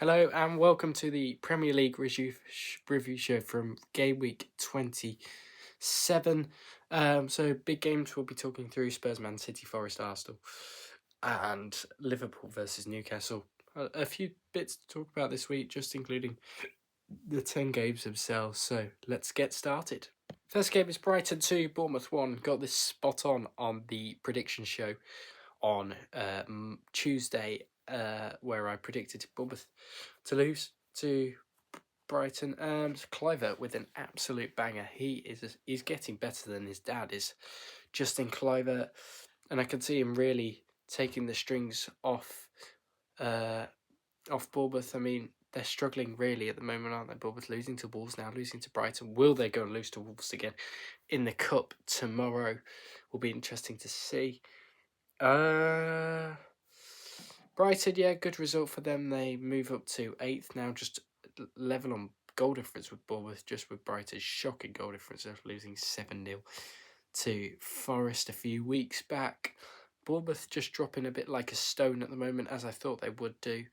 Hello and welcome to the Premier League review show from game week 27. So big games we'll be talking through: Spurs, Man City, Forest, Arsenal, and Liverpool versus Newcastle. A few bits to talk about this week, just including the 10 games themselves. So let's get started. First game is Brighton 2, Bournemouth 1. Got this spot on the prediction show on Tuesday, where I predicted Bournemouth to lose to Brighton, and Kluivert with an absolute banger. He's getting better than his dad is, Justin Kluivert, and I can see him really taking the strings off Bournemouth. I mean, they're struggling really at the moment, aren't they? Bournemouth losing to Wolves now, losing to Brighton. Will they go and lose to Wolves again in the Cup tomorrow? Will be interesting to see. Brighton, yeah, good result for them. They move up to 8th now, just level on goal difference with Bournemouth, just with Brighton's shocking goal difference of losing 7-0 to Forest a few weeks back. Bournemouth just dropping a bit like a stone at the moment, as I thought they would do.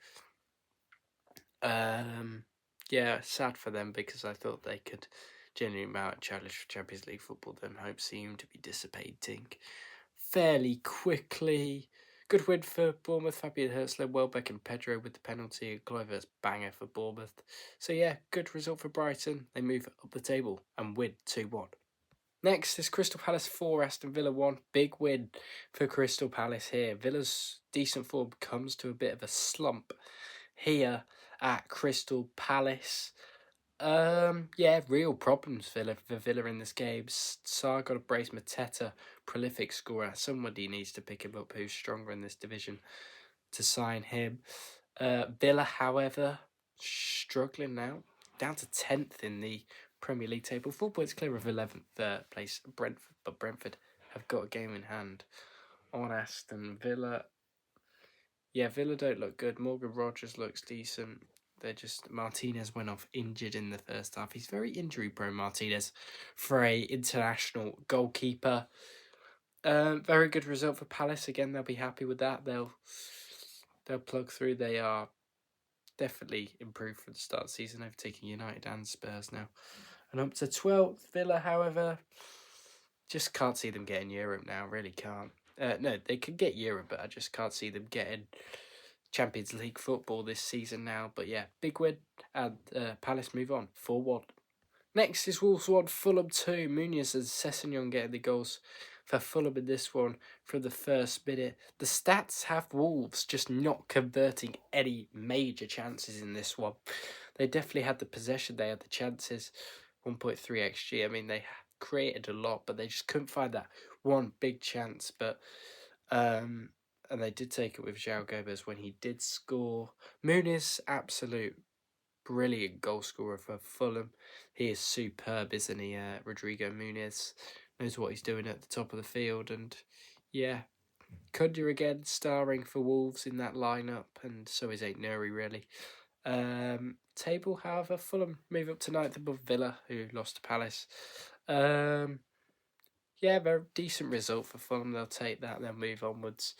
Yeah, sad for them because I thought they could genuinely mount a challenge for Champions League football. Then hope seemed to be dissipating fairly quickly. Good win for Bournemouth. Fabian Hertzler, Welbeck and Pedro with the penalty. And Kluivert's banger for Bournemouth. So yeah, good result for Brighton. They move up the table and win 2-1. Next is Crystal Palace 4, Aston Villa 1. Big win for Crystal Palace here. Villa's decent form comes to a bit of a slump here at Crystal Palace. Yeah, real problems for Villa in this game. Sarr got to brace Mateta, prolific scorer. Somebody needs to pick him up who's stronger in this division to sign him. Villa, however, struggling now, down to 10th in the Premier League table. 4 points clear of 11th place, Brentford, but Brentford have got a game in hand on Aston Villa. Yeah, Villa don't look good. Morgan Rogers looks decent. Martinez went off injured in the first half. He's very injury prone, Martinez, for a international goalkeeper. Very good result for Palace. Again, they'll be happy with that. They'll plug through. They are definitely improved from the start of the season, overtaking United and Spurs now. And up to 12th. Villa, however, just can't see them getting Europe now. Really can't. No, they could get Europe, but I just can't see them getting Champions League football this season now. But yeah, big win, and Palace move on 4-1. Next is Wolves 1, Fulham 2. Muniz and Sessegnon getting the goals for Fulham in this one from the first minute. The stats have Wolves just not converting any major chances in this one. They definitely had the possession, they had the chances. 1.3 XG. I mean, they created a lot, but they just couldn't find that one big chance. But and they did take it with João Gomez when he did score. Muniz, absolute brilliant goal scorer for Fulham. He is superb, isn't he? Rodrigo Muniz knows what he's doing at the top of the field. And yeah, Cunha again starring for Wolves in that lineup, and so is Aït-Nouri really. Table, however, Fulham move up to 9th above Villa, who lost to Palace. Yeah, very decent result for Fulham. They'll take that, they'll move onwards.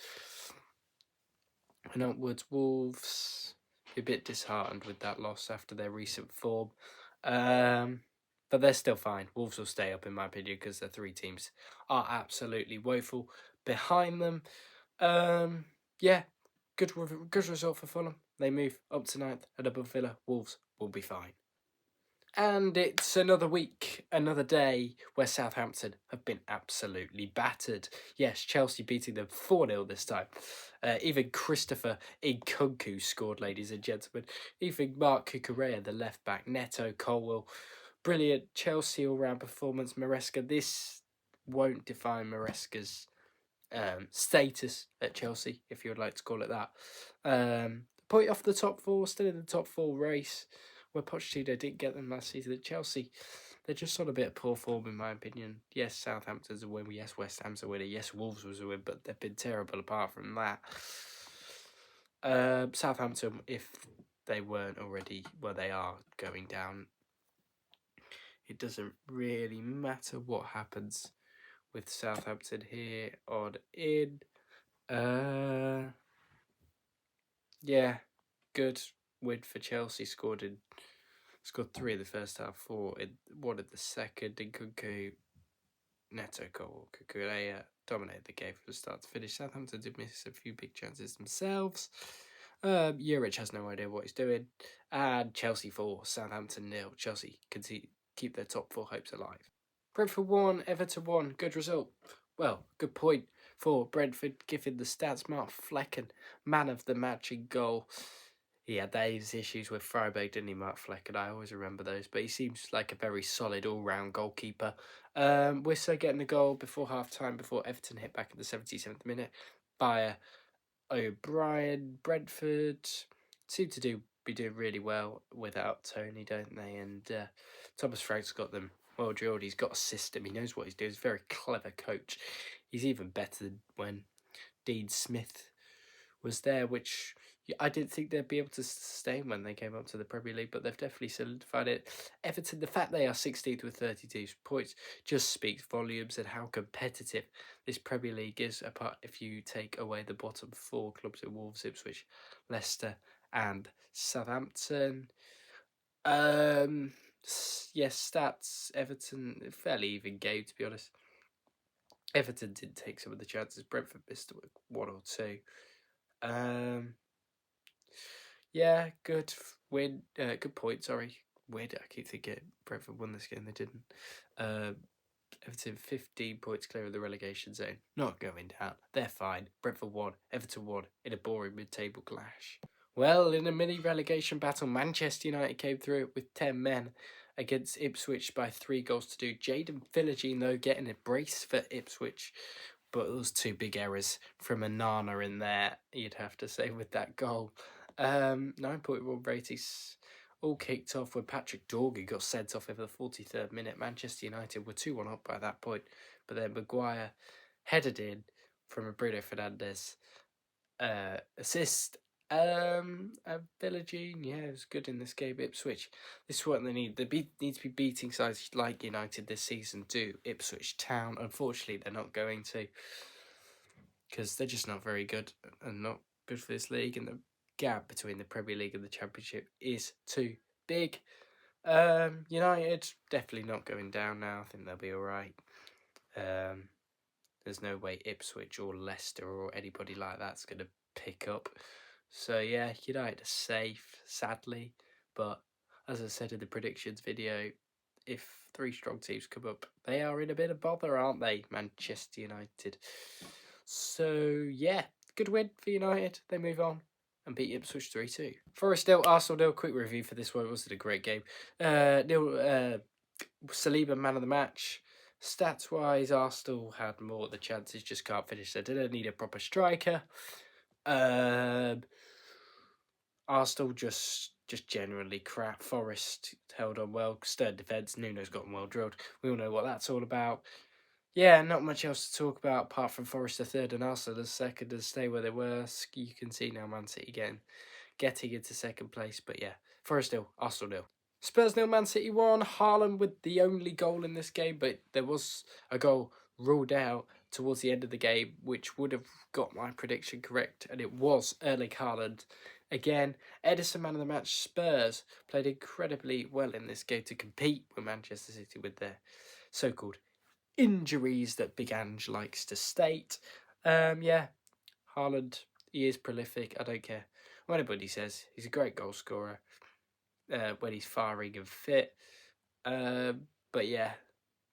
And upwards, Wolves, a bit disheartened with that loss after their recent form. But they're still fine. Wolves will stay up, in my opinion, because the 3 teams are absolutely woeful behind them. Yeah, good result for Fulham. They move up to 9th and above Villa. Wolves will be fine. And it's another week, another day where Southampton have been absolutely battered. Yes, Chelsea beating them 4-0 this time. Even Christopher Nkunku scored, ladies and gentlemen. Even Mark Cucurella, the left back. Neto, Colwell. Brilliant Chelsea all-round performance. Maresca, this won't define Maresca's status at Chelsea, if you would like to call it that. Point off the top 4, still in the top 4 race, where Pochettino didn't get them last season. At Chelsea, they're just on a bit of poor form, in my opinion. Yes, Southampton's a win. Yes, West Ham's a winner. Yes, Wolves was a win, but they've been terrible apart from that. Southampton, if they weren't already, well, they are going down. It doesn't really matter what happens with Southampton here on in. Yeah, good. win for Chelsea. Scored 3 in the first half, 4 in one in the second. And Kunku Neto goal. Kukurea dominated the game from start to finish. Southampton did miss a few big chances themselves. Juric has no idea what he's doing. And Chelsea 4, Southampton 0. Chelsea can keep their top 4 hopes alive. Brentford 1, Everton 1. Good result. Well, good point for Brentford, giving the stats Mark Flecken man of the match in goal. He had those issues with Freiburg, didn't he, Mark Flecken? I always remember those, but he seems like a very solid all-round goalkeeper. Wissa getting the goal before half-time, before Everton hit back in the 77th minute by O'Brien. Brentford seem to be doing really well without Tony, don't they? And Thomas Frank's got them well drilled. He's got a system. He knows what he's doing. He's a very clever coach. He's even better than when Dean Smith was there, which I didn't think they'd be able to sustain when they came up to the Premier League, but they've definitely solidified it. Everton, the fact they are 16th with 32 points just speaks volumes and how competitive this Premier League is, apart if you take away the bottom 4 clubs in Wolves, Ipswich, Leicester and Southampton. Stats, Everton, fairly even game, to be honest. Everton did take some of the chances. Brentford missed 1 or 2. Yeah, good win. Good point. Sorry, weird. I keep thinking Brentford won this game. They didn't. Everton 15 points clear of the relegation zone. Not going down. They're fine. Brentford won. Everton won in a boring mid-table clash. Well, in a mini relegation battle, Manchester United came through it with 10 men against Ipswich by 3 goals to 2. Jaden Philogene, though, getting a brace for Ipswich. But it was 2 big errors from Anana in there, you'd have to say, with that goal. 9.1 ratings all kicked off when Patrick Dorgan got sent off over the 43rd minute. Manchester United were 2-1 up by that point, but then Maguire headed in from a Bruno Fernandes assist. Philogene, yeah, it was good in this game. Ipswich, this is what they need. They need to be beating sides like United this season to Ipswich Town. Unfortunately, they're not going to, because they're just not very good and not good for this league, and the gap between the Premier League and the Championship is too big. United definitely not going down now. I think they'll be all right. There's no way Ipswich or Leicester or anybody like that's going to pick up. So yeah, United are safe, sadly. But as I said in the predictions video, if 3 strong teams come up, they are in a bit of bother, aren't they? Manchester United. So yeah, good win for United. They move on and beat Ipswich 3-2. Forest nil, Arsenal nil. Quick review for this one. It wasn't a great game. Saliba man of the match. Stats wise, Arsenal had more of the chances, just can't finish. They didn't need a proper striker. Arsenal just generally crap. Forest held on well. Stern defence. Nuno's gotten well drilled. We all know what that's all about. Yeah, not much else to talk about apart from Forest the third and Arsenal the second and stay where they were. You can see now Man City getting into second place. But yeah, Forest nil, Arsenal nil. Spurs nil, Man City 1. Haaland with the only goal in this game, but there was a goal ruled out towards the end of the game, which would have got my prediction correct, and it was Erling Haaland. Again, Edison man of the match. Spurs played incredibly well in this game to compete with Manchester City with their so-called injuries that Big Ange likes to state. Yeah, Haaland, he is prolific. I don't care what anybody says. He's a great goal scorer when he's firing and fit. But yeah,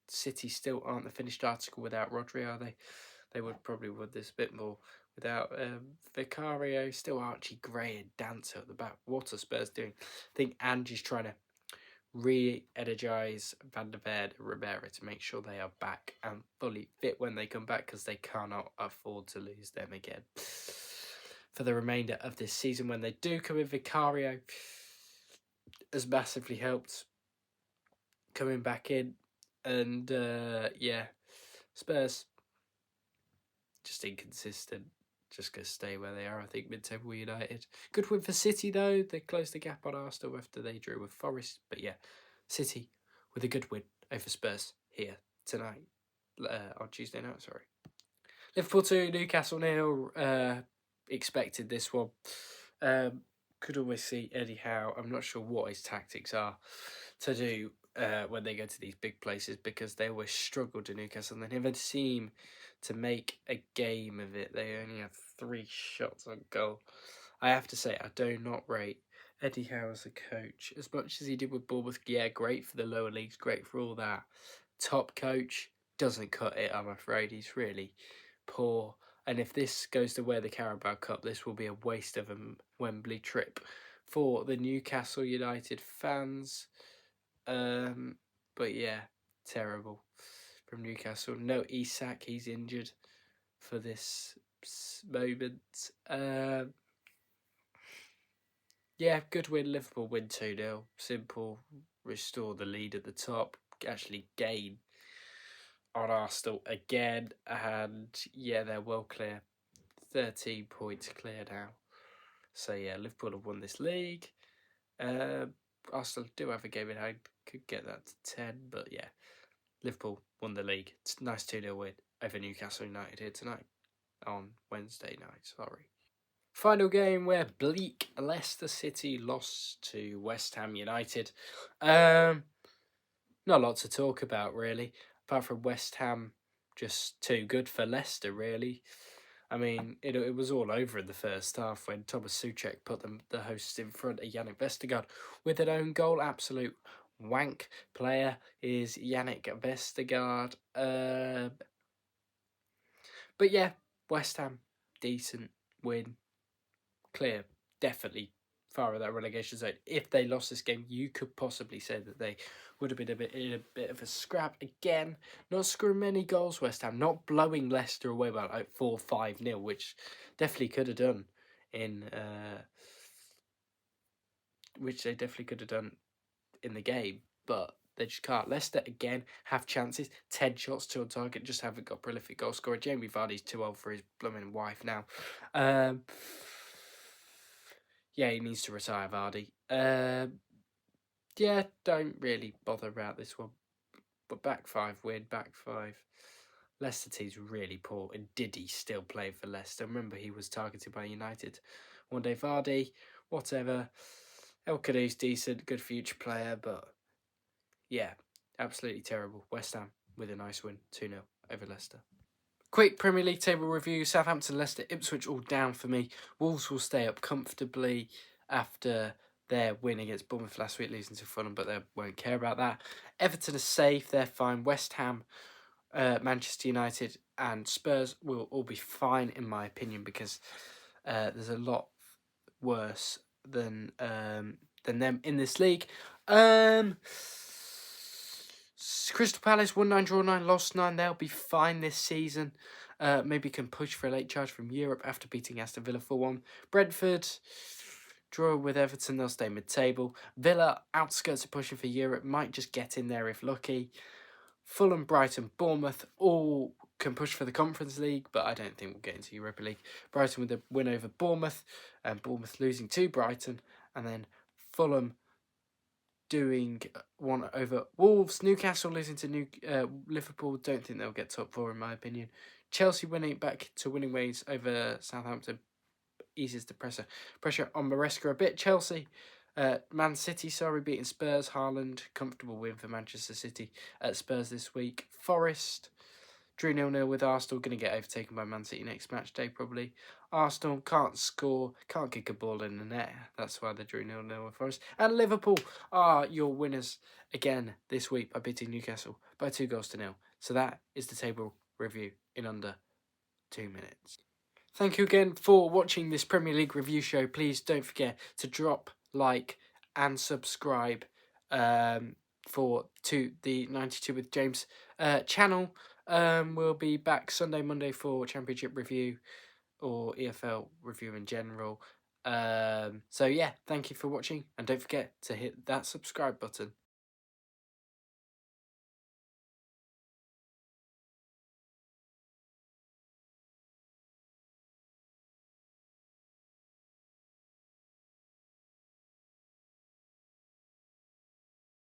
City still aren't the finished article without Rodri, are they? They would probably would this a bit more without Vicario. Still Archie Gray and Dancer at the back. What are Spurs doing? I think Ange is trying to re-energise Van der Vaart and Romero to make sure they are back and fully fit when they come back, because they cannot afford to lose them again for the remainder of this season. When they do come in, Vicario has massively helped coming back in, and yeah, Spurs just inconsistent. Just going to stay where they are, I think, mid-table United. Good win for City, though. They closed the gap on Arsenal after they drew with Forest. But yeah, City with a good win over Spurs here tonight. On Tuesday night, sorry. Liverpool 2, Newcastle 0. Expected this one. Good could always see Eddie Howe. I'm not sure what his tactics are to do when they go to these big places, because they always struggled in Newcastle. They never seem to make a game of it. They only have 3 shots on goal. I have to say, I do not rate Eddie Howe as a coach as much as he did with Bournemouth. Yeah, great for the lower leagues, great for all that. Top coach, doesn't cut it, I'm afraid. He's really poor. And if this goes to win the Carabao Cup, this will be a waste of a Wembley trip for the Newcastle United fans. But yeah, terrible from Newcastle. No Isak, he's injured for this moment. Yeah, good win. Liverpool win 2-0. Simple. Restore the lead at the top. Actually gain on Arsenal again. And yeah, they're well clear. 13 points clear now. So yeah, Liverpool have won this league. Arsenal do have a game in hand. Could get that to 10. But yeah, Liverpool won the league. It's a nice 2-0 win over Newcastle United here tonight. On Wednesday night, sorry. Final game where bleak Leicester City lost to West Ham United. Not a lot to talk about, really, apart from West Ham just too good for Leicester, really. I mean, it was all over in the first half when Thomas Souček put the hosts in front of Yannick Vestergaard with an own goal. Absolute wank player is Yannick Vestergaard. But yeah, West Ham, decent win. Clear, definitely far of that relegation zone. If they lost this game, you could possibly say that they would have been in a bit of a scrap again. Not scoring many goals, West Ham. Not blowing Leicester away by like 4-5-0, which definitely could have done which they definitely could have done in the game, but they just can't. Leicester again have chances, 10 shots, 2 on target, just haven't got prolific goal scorer. Jamie Vardy's too old for his blooming wife now. Yeah, he needs to retire, Vardy. Yeah, don't really bother about this one. But back 5 win, back 5. Leicester team's really poor, and Diddy still playing for Leicester. Remember, he was targeted by United. One day, Vardy, whatever. El Kadou's decent, good future player, but yeah, absolutely terrible. West Ham with a nice win, 2-0 over Leicester. Quick Premier League table review. Southampton, Leicester, Ipswich all down for me. Wolves will stay up comfortably after their win against Bournemouth last week, losing to Fulham, but they won't care about that. Everton are safe, they're fine. West Ham, Manchester United and Spurs will all be fine, in my opinion, because there's a lot worse than them in this league. Crystal Palace won 9, draw 9, lost 9. They'll be fine this season. Maybe can push for a late charge from Europe after beating Aston Villa 4-1. Brentford draw with Everton. They'll stay mid-table. Villa outskirts of pushing for Europe. Might just get in there if lucky. Fulham, Brighton, Bournemouth all can push for the Conference League, but I don't think we'll get into Europa League. Brighton with a win over Bournemouth, and Bournemouth losing to Brighton, and then Fulham doing one over Wolves. Newcastle losing to Liverpool. Don't think they'll get top 4 in my opinion. Chelsea winning back to winning ways over Southampton eases the pressure on Maresca a bit. Chelsea, Man City, beating Spurs. Haaland, comfortable win for Manchester City at Spurs this week. Forest drew 0-0 with Arsenal, going to get overtaken by Man City next match day probably. Arsenal can't score, can't kick a ball in the net. That's why they drew 0-0 with Forest. And Liverpool are your winners again this week by beating Newcastle by 2-0. So that is the table review in under 2 minutes. Thank you again for watching this Premier League review show. Please don't forget to drop, like and subscribe to the 92 with James channel. We'll be back Sunday, Monday for Championship review or EFL review in general. So yeah, thank you for watching, and don't forget to hit that subscribe button.